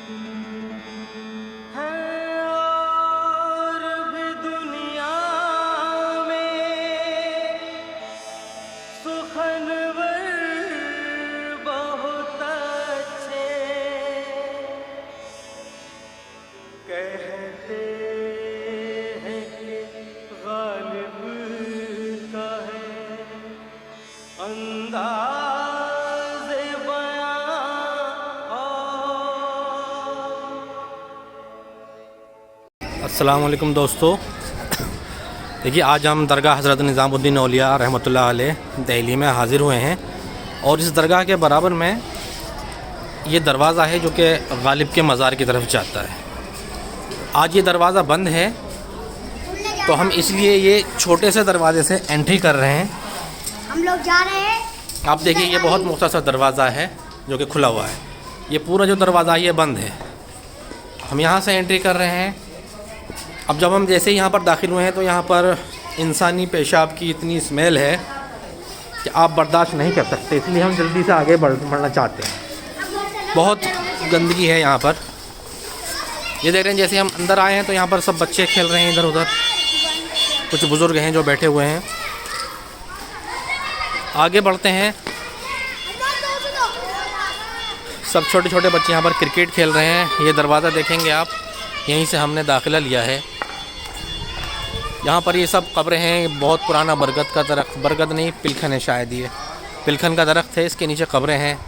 और भी दुनिया में सुखनवर बहुत अच्छे कहते हैं कि गालिब का है अंदाज़े बयां अस्सलाम वालेकुम दोस्तों। देखिए, आज हम दरगाह हज़रत निज़ामुद्दीन औलिया रहमतुल्लाह अलैह दिल्ली में हाज़िर हुए हैं और इस दरगाह के बराबर में ये दरवाज़ा है जो कि गालिब के मज़ार की तरफ जाता है। आज ये दरवाज़ा बंद है तो हम इसलिए ये छोटे से दरवाज़े से एंट्री कर रहे हैं। हम लोग जा रहे हैं। आप देखिए, ये बहुत मुख्तसर दरवाज़ा है जो कि खुला हुआ है। ये पूरा जो दरवाज़ा है ये बंद है। हम यहाँ से एंट्री कर रहे हैं। अब जब हम जैसे ही यहाँ पर दाखिल हुए हैं तो यहाँ पर इंसानी पेशाब की इतनी स्मेल है कि आप बर्दाश्त नहीं कर सकते, इसलिए हम जल्दी से आगे बढ़ना चाहते हैं। बहुत गंदगी है यहाँ पर। ये देख रहे हैं, जैसे हम अंदर आए हैं तो यहाँ पर सब बच्चे खेल रहे हैं इधर उधर, कुछ बुज़ुर्ग हैं जो बैठे हुए हैं। आगे बढ़ते हैं, सब छोटे छोटे बच्चे यहाँ पर क्रिकेट खेल रहे हैं। ये दरवाज़ा देखेंगे आप, यहीं से हमने दाखिला लिया है। यहाँ पर ये सब कब्रें हैं। बहुत पुराना बरगद का दरख्त, बरगद नहीं पिलखन है शायद, ये पिलखन का दरख्त है। इसके नीचे कब्रें हैं,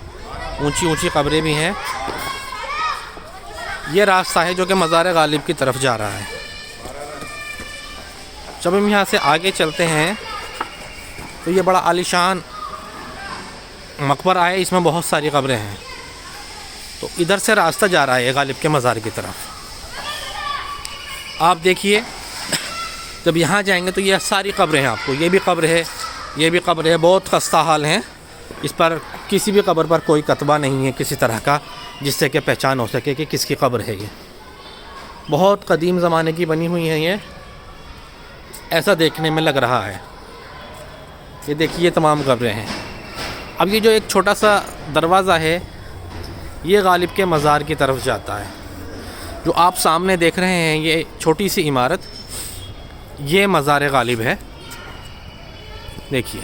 ऊंची ऊंची कब्रें भी हैं। ये रास्ता है जो कि मज़ार गालिब की तरफ जा रहा है। जब हम यहाँ से आगे चलते हैं तो ये बड़ा आलीशान मकबरा है, इसमें बहुत सारी कब्रें हैं। तो इधर से रास्ता जा रहा है गालिब के मज़ार की तरफ। आप देखिए, जब यहाँ जाएंगे तो ये सारी कब्रें हैं आपको, ये भी कब्र है, ये भी कब्र है। बहुत खस्ता हाल हैं। इस पर किसी भी कब्र पर कोई कतबा नहीं है किसी तरह का जिससे कि पहचान हो सके कि किसकी कब्र है। ये बहुत कदीम ज़माने की बनी हुई है, ये ऐसा देखने में लग रहा है। ये देखिए, तमाम कब्रें हैं। अब ये जो एक छोटा सा दरवाज़ा है ये गालिब के मज़ार की तरफ जाता है। जो आप सामने देख रहे हैं ये छोटी सी इमारत, ये मज़ार गालिब है। देखिए,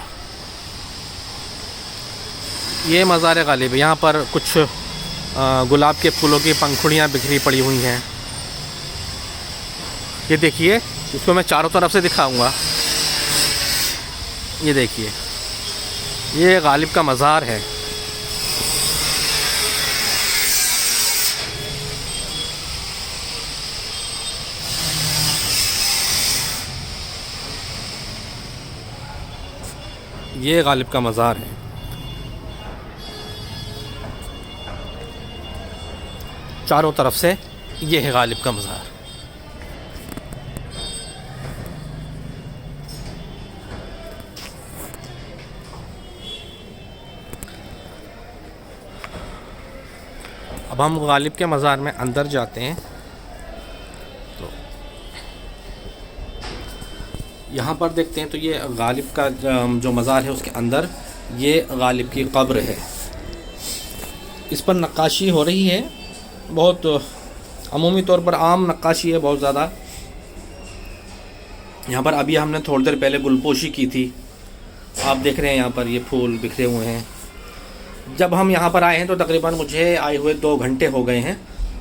ये मज़ार गालिब है। यहाँ पर कुछ गुलाब के फूलों की पंखुड़ियाँ बिखरी पड़ी हुई हैं। ये देखिए, इसको मैं चारों तरफ से दिखाऊंगा। ये देखिए, ये गालिब का मज़ार है। ये गालिब का मज़ार है। चारों तरफ से ये है गालिब का मज़ार। अब हम गालिब के मज़ार में अंदर जाते हैं तो यहाँ पर देखते हैं तो ये गालिब का जो मज़ार है उसके अंदर ये गालिब की कब्र है। इस पर नक्काशी हो रही है, बहुत अमूमी तौर पर आम नक्काशी है, बहुत ज़्यादा। यहाँ पर अभी हमने थोड़ी देर पहले गुलपोशी की थी। आप देख रहे हैं यहाँ पर ये फूल बिखरे हुए हैं। जब हम यहाँ पर आए हैं तो तकरीबन मुझे आए हुए 2 घंटे हो गए हैं।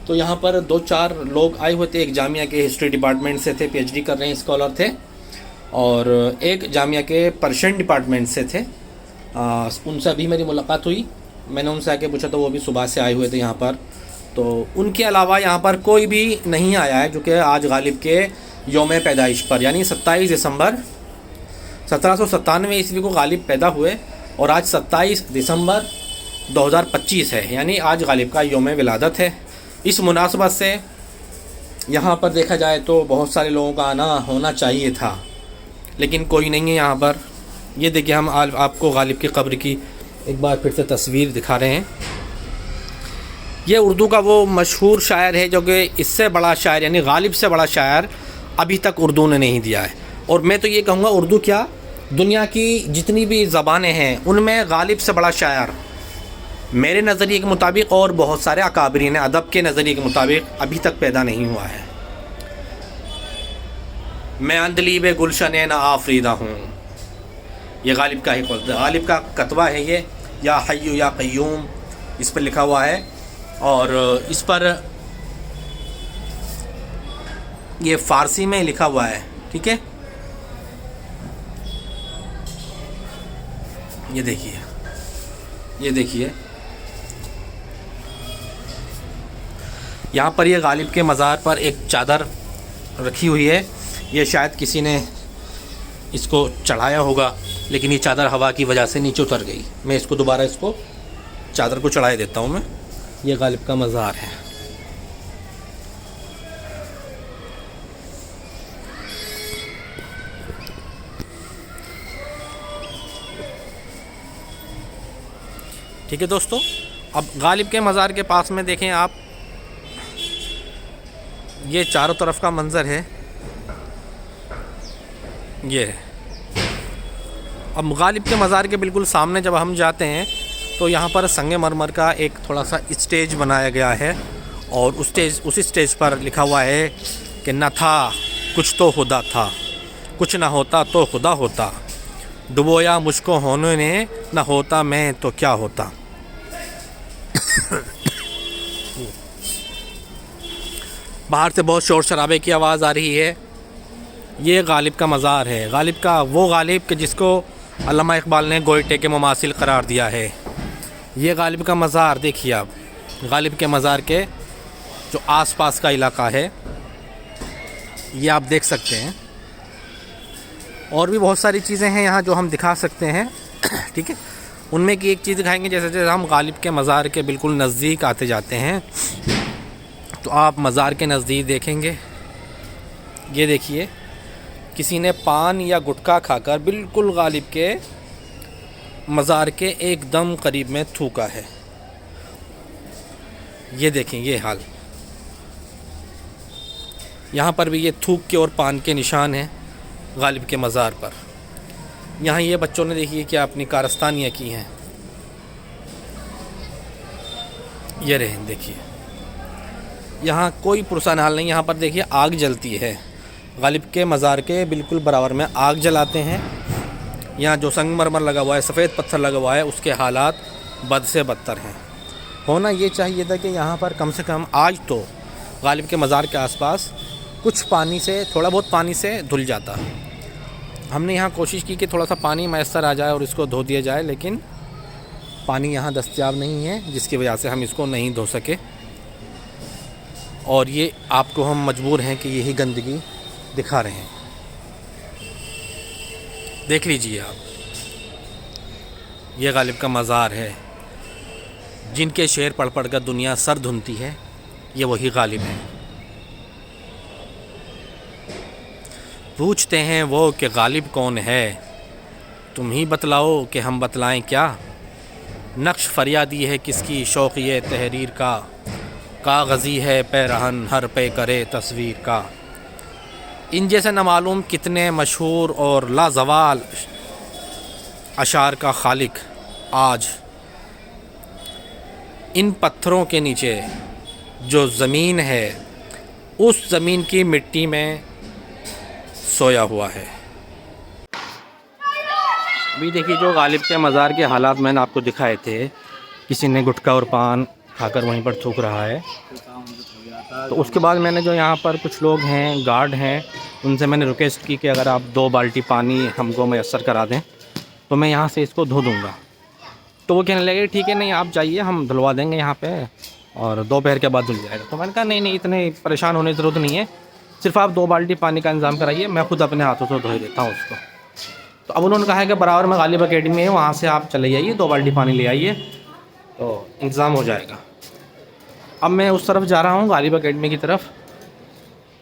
तो यहाँ पर 2-4 लोग आए हुए थे। एक जामिया के हिस्ट्री डिपार्टमेंट से थे, PhD कर रहे हैं स्कॉलर थे, और एक जामिया के पर्शियन डिपार्टमेंट से थे। उनसे अभी मेरी मुलाकात हुई। मैंने उनसे आके पूछा तो वो भी सुबह से आए हुए थे यहाँ पर। तो उनके अलावा यहाँ पर कोई भी नहीं आया है जो कि आज गालिब के योम पैदाइश पर, यानी 27 दिसंबर 1797 ईस्वी को गालिब पैदा हुए और आज 27 दिसंबर 2025 है, यानी आज गालिब का योम विलादत है। इस मुनासबत से यहाँ पर देखा जाए तो बहुत सारे लोगों का आना होना चाहिए था, लेकिन कोई नहीं है यहाँ पर। ये देखिए, हम आपको गालिब की कब्र की एक बार फिर से तस्वीर दिखा रहे हैं। ये उर्दू का वो मशहूर शायर है जो कि इससे बड़ा शायर, यानी गालिब से बड़ा शायर अभी तक उर्दू ने नहीं दिया है। और मैं तो ये कहूँगा, उर्दू क्या, दुनिया की जितनी भी ज़बानें हैं उनमें गालिब से बड़ा शायर मेरे नज़रिए के मुताबिक और बहुत सारे अकाबरीन अदब के नज़रिए के मुताबिक अभी तक पैदा नहीं हुआ है। मैं अंदलीब गुलशन न आफरीदा हूँ, ये गालिब का ही गालिब का कतबा है ये, या हय्यु या क़य्यूम इस पर लिखा हुआ है। और इस पर ये फ़ारसी में लिखा हुआ है, ठीक है। ये देखिए, ये देखिए यहाँ पर ये गालिब के मज़ार पर एक चादर रखी हुई है। ये शायद किसी ने इसको चढ़ाया होगा, लेकिन ये चादर हवा की वजह से नीचे उतर गई। मैं इसको दोबारा इसको चादर को चढ़ा देता हूँ मैं। ये गालिब का मज़ार है। ठीक है दोस्तों, अब गालिब के मज़ार के पास में देखें आप, ये चारों तरफ का मंज़र है, ये है। अब गालिब के मज़ार के बिल्कुल सामने जब हम जाते हैं तो यहाँ पर संगमरमर का एक थोड़ा सा स्टेज बनाया गया है, और उस स्टेज पर लिखा हुआ है कि न था कुछ तो खुदा था, कुछ ना होता तो खुदा होता, डुबोया मुझको होने ने, न होता मैं तो क्या होता। बाहर से बहुत शोर शराबे की आवाज़ आ रही है। ये गालिब का मज़ार है, गालिब का वो गालिब के जिसको अल्लामा इकबाल ने गोइटे के मुमासिल करार दिया है। ये गालिब का मज़ार देखिए आप, गालिब के मज़ार के जो आसपास का इलाका है ये आप देख सकते हैं। और भी बहुत सारी चीज़ें हैं यहाँ जो हम दिखा सकते हैं, ठीक है। उनमें की एक चीज़ दिखाएंगे, जैसे जैसे हम गालिब के मज़ार के बिल्कुल नज़दीक आते जाते हैं तो आप मज़ार के नज़दीक देखेंगे, ये देखिए किसी ने पान या गुटखा खाकर बिल्कुल गालिब के मज़ार के एकदम करीब में थूका है। ये देखें ये हाल, यहाँ पर भी ये थूक के और पान के निशान हैं गालिब के मज़ार पर। यहाँ ये बच्चों ने देखिए क्या अपनी कारस्तानियाँ की हैं, ये रहे देखिए। यहाँ कोई पुरसान हाल नहीं, यहाँ पर देखिए आग जलती है। गालिब के मज़ार के बिल्कुल बराबर में आग जलाते हैं। यहाँ जो संगमरमर लगा हुआ है, सफ़ेद पत्थर लगा हुआ है, उसके हालात बद से बदतर हैं। होना ये चाहिए था कि यहाँ पर कम से कम आज तो गालिब के मज़ार के आसपास कुछ पानी से, थोड़ा बहुत पानी से धुल जाता। हमने यहाँ कोशिश की कि थोड़ा सा पानी मैसर आ जाए और इसको धो दिया जाए, लेकिन पानी यहाँ दस्तयाब नहीं है, जिसकी वजह से हम इसको नहीं धो सके। और ये आपको हम मजबूर हैं कि यही गंदगी दिखा रहे हैं। देख लीजिए आप, ये गालिब का मज़ार है। जिनके शेर पढ़ पढ़ कर दुनिया सर धुनती है, ये वही गालिब हैं। पूछते हैं वो कि गालिब कौन है, तुम ही बतलाओ कि हम बतलाएं क्या। नक्श फरियादी है किसकी शौक़िए तहरीर का, कागज़ी है पैरहन हर पे करे तस्वीर का। इन जैसे नामालूम कितने मशहूर और लाजवाल अशार का खालिक आज इन पत्थरों के नीचे जो ज़मीन है, उस ज़मीन की मिट्टी में सोया हुआ है। अभी देखिए जो गालिब के मज़ार के हालात मैंने आपको दिखाए थे, किसी ने गुटखा और पान खाकर वहीं पर थूक रहा है। तो उसके बाद मैंने जो यहाँ पर कुछ लोग हैं, गार्ड हैं, उनसे मैंने रिक्वेस्ट की कि अगर आप 2 बाल्टी पानी हमको मैसर करा दें तो मैं यहाँ से इसको धो दूँगा। तो वो कहने लगे ठीक है, नहीं आप जाइए, हम धुलवा देंगे यहाँ पे और दोपहर के बाद धुल जाएगा। तो मैंने कहा नहीं इतने परेशान होने की ज़रूरत नहीं है, सिर्फ आप 2 बाल्टी पानी का इंतज़ाम कराइए, मैं खुद अपने हाथों से धो देता हूँ उसको। तो अब उन्होंने कहा है कि बराबर में गालिब अकेडमी है, वहाँ से आप चले जाइए, 2 बाल्टी पानी ले आइए तो इंतज़ाम हो जाएगा। अब मैं उस तरफ जा रहा हूँ, गालिब अकेडमी की तरफ,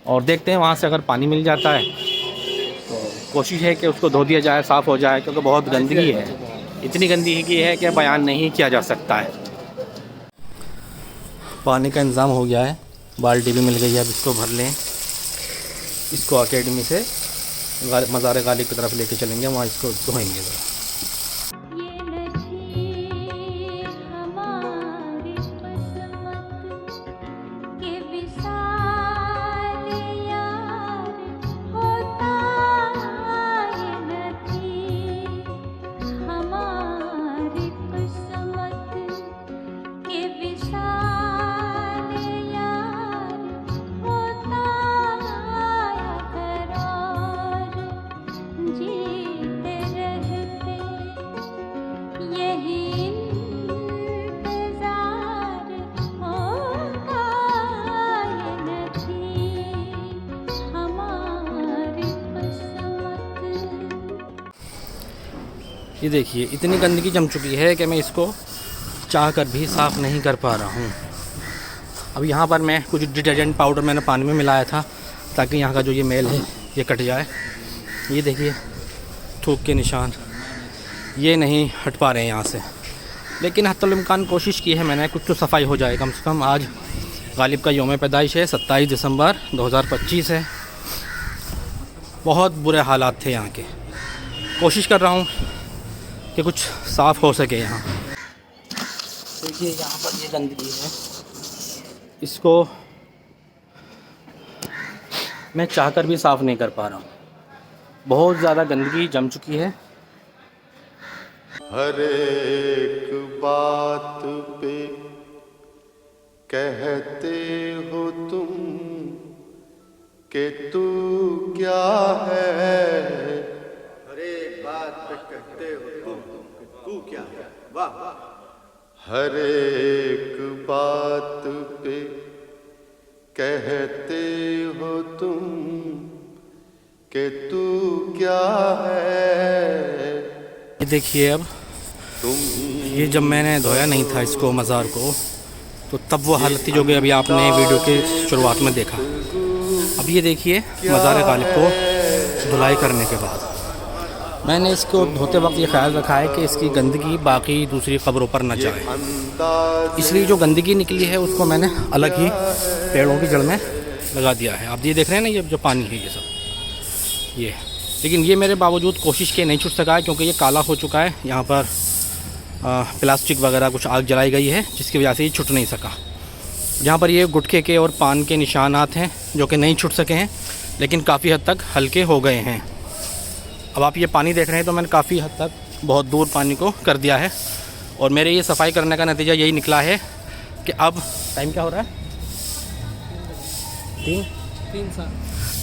और देखते हैं वहाँ से अगर पानी मिल जाता है तो कोशिश है कि उसको धो दिया जाए, साफ़ हो जाए, क्योंकि बहुत गंदगी है, इतनी गंदगी है कि बयान नहीं किया जा सकता है। पानी का इंतज़ाम हो गया है, बाल्टी भी मिल गई है, अब इसको भर लें। इसको अकेडमी से मज़ार गालिब की तरफ लेके चलेंगे, वहाँ इसको धोएंगे ज़रा। ये देखिए इतनी गंदगी जम चुकी है कि मैं इसको चाह कर भी साफ़ नहीं कर पा रहा हूँ। अब यहाँ पर मैं कुछ डिटर्जेंट पाउडर मैंने पानी में मिलाया था ताकि यहाँ का जो ये मैल है ये कट जाए। ये देखिए थूक के निशान ये नहीं हट पा रहे हैं यहाँ से, लेकिन हत्तुल इम्कान कोशिश की है मैंने, कुछ तो सफाई हो जाए कम से कम। आज गालिब का यौम पैदाइश है, 27 दिसंबर 2025 है। बहुत बुरे हालात थे यहाँ के, कोशिश कर रहा हूँ कि कुछ साफ़ हो सके यहाँ। देखिए यहाँ पर ये गंदगी है, इसको मैं चाहकर भी साफ़ नहीं कर पा रहा हूँ। बहुत ज़्यादा गंदगी जम चुकी है। हर एक बात पे कहते हो तुम कि तू क्या है। हर एक बात पे कहते हो तुम तू क्या है। वाह। हर एक बात पे कहते हो तुम कि तू क्या है। ये देखिए अब ये जब मैंने धोया नहीं था इसको मज़ार को तो तब वो हालत थी जो कि अभी आपने वीडियो के शुरुआत में देखा। अब ये देखिए मज़ार गालिब को धुलाई करने के बाद मैंने इसको धोते वक्त ये ख्याल रखा है कि इसकी गंदगी बाकी दूसरी क़ब्रों पर न जाए, इसलिए जो गंदगी निकली है उसको मैंने अलग ही पेड़ों की जड़ में लगा दिया है। आप ये देख रहे हैं ना, ये जो पानी है ये सब ये, लेकिन ये मेरे बावजूद कोशिश के नहीं छूट सका है क्योंकि ये काला हो चुका है। यहाँ पर प्लास्टिक वगैरह कुछ आग जलाई गई है जिसकी वजह से ये छूट नहीं सका। यहाँ पर ये गुटखे के और पान के निशानात हैं जो कि नहीं छूट सके हैं, लेकिन काफ़ी हद तक हल्के हो गए हैं। अब आप ये पानी देख रहे हैं तो मैंने काफ़ी हद तक बहुत दूर पानी को कर दिया है और मेरे ये सफाई करने का नतीजा यही निकला है कि अब टाइम क्या हो रहा है,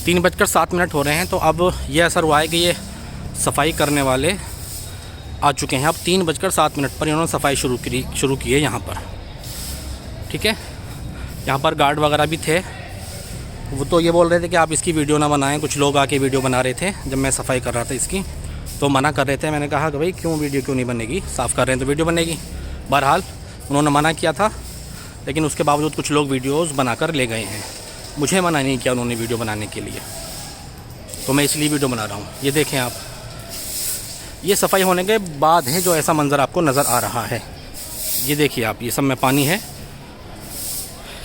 3:07 हो रहे हैं। तो अब ये असर हुआ है कि ये सफाई करने वाले आ चुके हैं। अब 3:07 पर इन्होंने सफाई शुरू की है यहाँ पर, ठीक है। यहाँ पर गार्ड वगैरह भी थे, वो तो ये बोल रहे थे कि आप इसकी वीडियो ना बनाएं। कुछ लोग आके वीडियो बना रहे थे जब मैं सफाई कर रहा था इसकी, तो मना कर रहे थे। मैंने कहा कि भाई क्यों वीडियो क्यों नहीं बनेगी, साफ़ कर रहे हैं तो वीडियो बनेगी। बहरहाल उन्होंने मना किया था, लेकिन उसके बावजूद कुछ लोग वीडियोज़ बनाकर ले गए हैं। मुझे मना नहीं किया उन्होंने वीडियो बनाने के लिए, तो मैं इसलिए वीडियो बना रहा हूँ। ये देखें आप, ये सफाई होने के बाद है जो ऐसा मंज़र आपको नज़र आ रहा है। ये देखिए आप, ये सब में पानी है।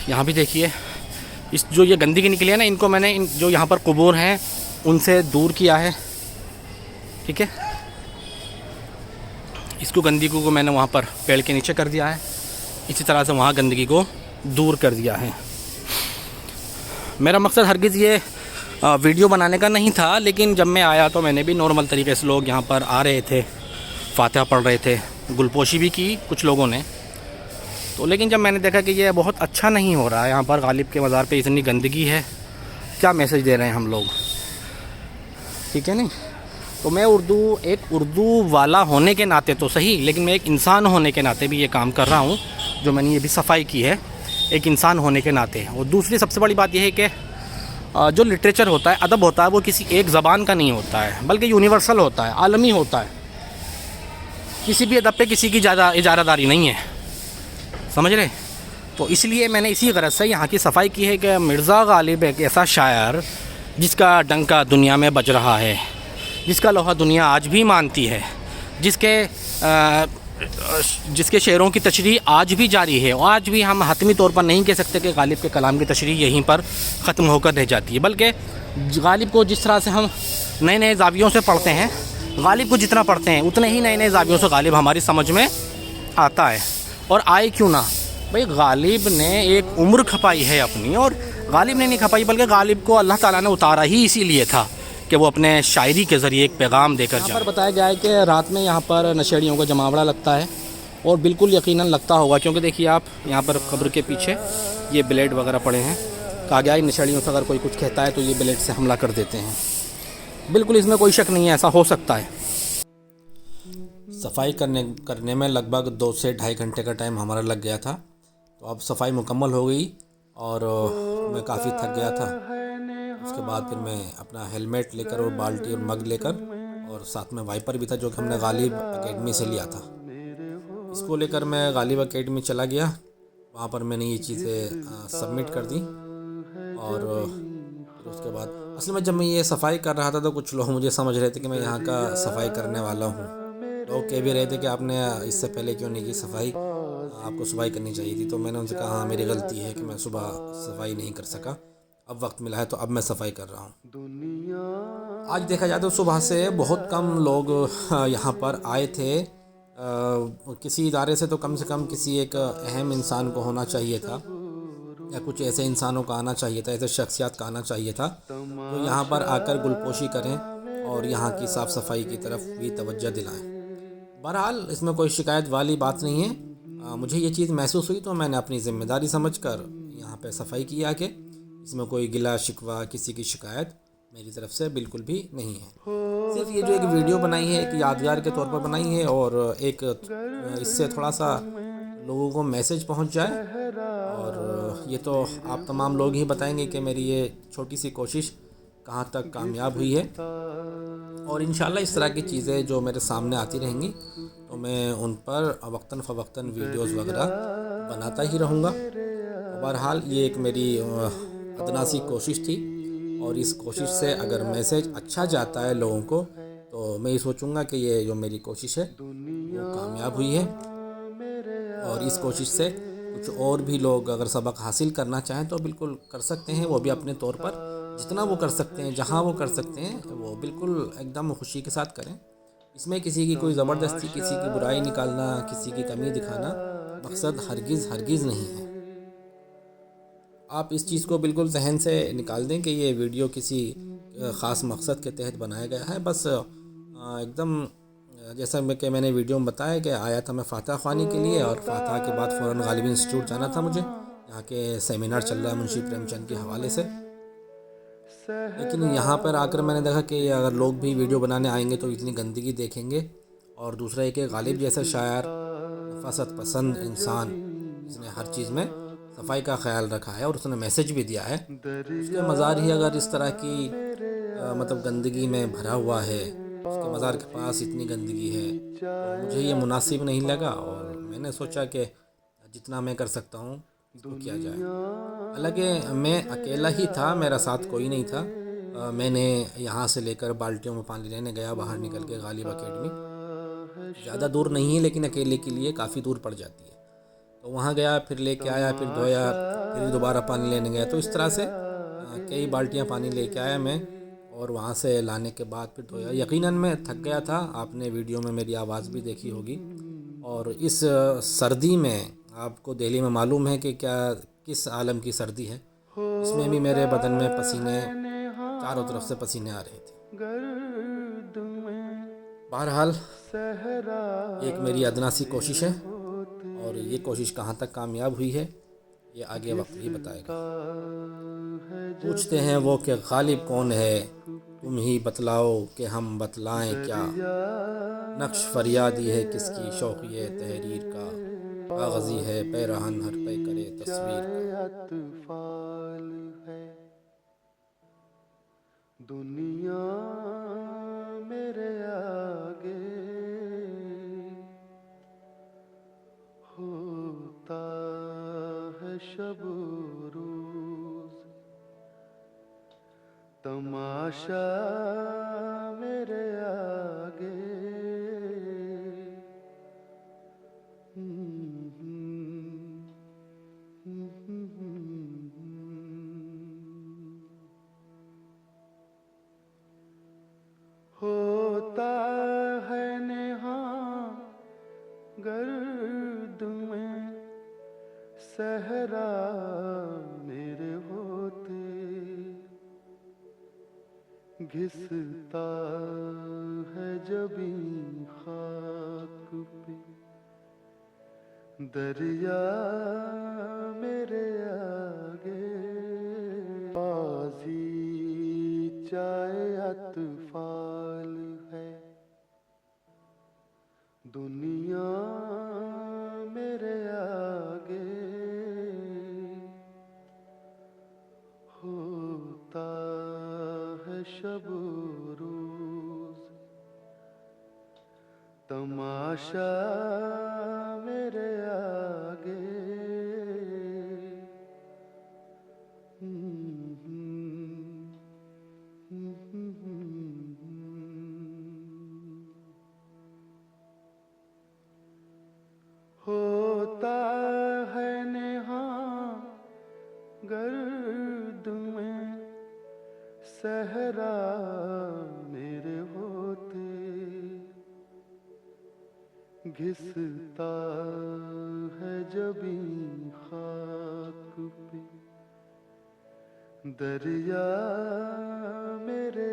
यहाँ भी देखिए, इस जो ये गंदगी निकली है ना, इनको मैंने जो यहाँ पर कबूर हैं उनसे दूर किया है, ठीक है। इसको गंदगी को मैंने वहाँ पर पेड़ के नीचे कर दिया है, इसी तरह से वहाँ गंदगी को दूर कर दिया है। मेरा मकसद हरगिज़ ये वीडियो बनाने का नहीं था, लेकिन जब मैं आया तो मैंने भी नॉर्मल तरीके से, लोग यहाँ पर आ रहे थे, फातिहा पढ़ रहे थे, गुलपोशी भी की कुछ लोगों ने। तो लेकिन जब मैंने देखा कि ये बहुत अच्छा नहीं हो रहा है, यहाँ पर गालिब के मज़ार पे इतनी गंदगी है, क्या मैसेज दे रहे हैं हम लोग, ठीक है नहीं। तो मैं एक उर्दू वाला होने के नाते तो सही, लेकिन मैं एक इंसान होने के नाते भी ये काम कर रहा हूँ। जो मैंने ये भी सफाई की है एक इंसान होने के नाते। और दूसरी सबसे बड़ी बात यह है कि जो लिटरेचर होता है, अदब होता है, वो किसी एक ज़बान का नहीं होता है, बल्कि यूनिवर्सल होता है, आलमी होता है। किसी भी अदब पे किसी की ज़्यादा इजारादारी नहीं है, समझ रहे। तो इसलिए मैंने इसी गरज से यहाँ की सफाई की है कि मिर्ज़ा गालिब एक ऐसा शायर जिसका डंका दुनिया में बज रहा है, जिसका लोहा दुनिया आज भी मानती है, जिसके शेरों की तशरीह आज भी जारी है। और आज भी हम हतमी तौर पर नहीं कह सकते कि गालिब के कलाम की तशरीह यहीं पर ख़त्म होकर रह जाती है, बल्कि गालिब को जिस तरह से हम नए नए ज़ावियों से पढ़ते हैं, गालिब को जितना पढ़ते हैं उतने ही नए नए ज़ावियों से गालिब हमारी समझ में आता है। और आए क्यों ना भाई, गालिब ने एक उम्र खपाई है अपनी, और गालिब ने नहीं खपाई बल्कि गालिब को अल्लाह ताला ने उतारा ही इसीलिए था कि वो अपने शायरी के ज़रिए एक पैगाम देकर जाए। यहाँ पर बताया गया है कि रात में यहाँ पर नशेड़ियों का जमावड़ा लगता है, और बिल्कुल यकीनन लगता होगा, क्योंकि देखिए आप यहाँ पर कब्र के पीछे ये ब्लेड वगैरह पड़े हैं। कहा गया है नशेड़ियों से अगर कोई कुछ कहता है तो ये ब्लेड से हमला कर देते हैं। बिल्कुल इसमें कोई शक नहीं है, ऐसा हो सकता है। सफाई करने में लगभग 2 से ढाई घंटे का टाइम हमारा लग गया था। तो अब सफाई मुकम्मल हो गई और मैं काफ़ी थक गया था। उसके बाद फिर मैं अपना हेलमेट लेकर और बाल्टी और मग लेकर और साथ में वाइपर भी था जो कि हमने गालिब एकेडमी से लिया था। इसको लेकर मैं गालिब एकेडमी चला गया। वहाँ पर मैंने ये चीज़ें सबमिट कर दी और फिर उसके बाद असल में जब मैं ये सफाई कर रहा था तो कुछ लोग मुझे समझ रहे थे कि मैं यहाँ का सफाई करने वाला हूँ। लोग कह भी रहे थे कि आपने इससे पहले क्यों नहीं की सफाई, आपको सफाई करनी चाहिए थी। तो मैंने उनसे कहा हाँ मेरी गलती है कि मैं सुबह सफाई नहीं कर सका, अब वक्त मिला है तो अब मैं सफाई कर रहा हूँ। आज देखा जाए तो सुबह से बहुत कम लोग यहाँ पर आए थे। किसी इदारे से तो कम किसी एक अहम इंसान को होना चाहिए था या कुछ ऐसे इंसानों का आना चाहिए था, ऐसे शख्सियत का आना चाहिए था जो यहाँ पर आकर गुलपोशी करें और यहाँ की साफ़ सफाई की तरफ भी तवज्जो दिलाएं। बहरहाल इसमें कोई शिकायत वाली बात नहीं है। मुझे ये चीज़ महसूस हुई तो मैंने अपनी ज़िम्मेदारी समझकर यहाँ पे सफाई की आके। इसमें कोई गिला शिकवा, किसी की शिकायत मेरी तरफ से बिल्कुल भी नहीं है। सिर्फ ये जो एक वीडियो बनाई है एक यादगार के तौर पर बनाई है और एक इससे थोड़ा सा लोगों को मैसेज पहुंच जाए। और ये तो आप तमाम लोग ही बताएंगे कि मेरी ये छोटी सी कोशिश कहाँ तक कामयाब हुई है। और इंशाल्लाह इस तरह की चीज़ें जो मेरे सामने आती रहेंगी तो मैं उन पर वक्तन फ़वक्तन वीडियोस वगैरह बनाता ही रहूँगा। बहरहाल ये एक मेरी अदना सी कोशिश थी और इस कोशिश से अगर मैसेज अच्छा जाता है लोगों को तो मैं ये सोचूंगा कि ये जो मेरी कोशिश है वो कामयाब हुई है। और इस कोशिश से कुछ और भी लोग अगर सबक हासिल करना चाहें तो बिल्कुल कर सकते हैं, वो भी अपने तौर पर जितना वो कर सकते हैं, जहाँ वो कर सकते हैं वो बिल्कुल एकदम खुशी के साथ करें। इसमें किसी की कोई ज़बरदस्ती, किसी की बुराई निकालना, किसी की कमी दिखाना मकसद हरगिज़ नहीं है। आप इस चीज़ को बिल्कुल जहन से निकाल दें कि ये वीडियो किसी ख़ास मकसद के तहत बनाया गया है। बस एकदम जैसा कि मैंने वीडियो में बताया कि आया था मैं फ़ातह ख़्वानी के लिए और फ़ातह के बाद फ़ौरन गालिब इंस्टीट्यूट जाना था मुझे। यहाँ के सेमिनार चल रहा है मुंशी प्रेमचंद के हवाले से। लेकिन यहाँ पर आकर मैंने देखा कि अगर लोग भी वीडियो बनाने आएंगे तो इतनी गंदगी देखेंगे। और दूसरा एक गालिब जैसा शायर, नफासत पसंद इंसान जिसने हर चीज़ में सफाई का ख्याल रखा है और उसने मैसेज भी दिया है, उसके मज़ार ही अगर इस तरह की मतलब गंदगी में भरा हुआ है, उसके मज़ार के पास इतनी गंदगी है, तो मुझे ये मुनासिब नहीं लगा। और मैंने सोचा कि जितना मैं कर सकता हूँ इसको किया जाए। हालांकि मैं अकेला ही था, मेरा साथ कोई नहीं था। मैंने यहाँ से लेकर बाल्टियों में पानी लेने गया बाहर निकल के गालिब एकेडमी। ज़्यादा दूर नहीं है लेकिन अकेले के लिए काफ़ी दूर पड़ जाती है। तो वहाँ गया, फिर लेके आया, फिर धोया, फिर दोबारा पानी लेने गया। तो इस तरह से कई बाल्टियाँ पानी लेके आया मैं और वहाँ से लाने के बाद फिर धोया। यकीनन मैं थक गया था, आपने वीडियो में मेरी आवाज़ भी देखी होगी। और इस सर्दी में आपको दिल्ली में मालूम है कि किस आलम की सर्दी है, इसमें भी मेरे बदन में पसीने, चारों तरफ से पसीने आ रहे थे। बहरहाल एक मेरी अदना सी कोशिश है और ये कोशिश कहाँ तक कामयाब हुई है ये आगे वक्त ही बताएगा। पूछते हैं वो कि गालिब कौन है, तुम ही बतलाओ कि हम बतलाएं क्या। नक्श फरियादी है किसकी, शौक़िए तहरीर का, कागज़ी है पैरहन हर पे करे तस्वीर का। दुनिया मेरे आगे होता है शब रोज़, तमाशा मेरे आगे होता है नेहा गर्द में सहरा मेरे होते, घिसता है जबी खाक पे दरिया मेरे आगे। बाजी चाहे अतफाल है, दुनिया मेरे आगे होता है शब रोज़, तमाशा मेरे आगे। होता है नेहा गर्द में सहरा मेरे होते, घिसता है जबी खाक पे दरिया मेरे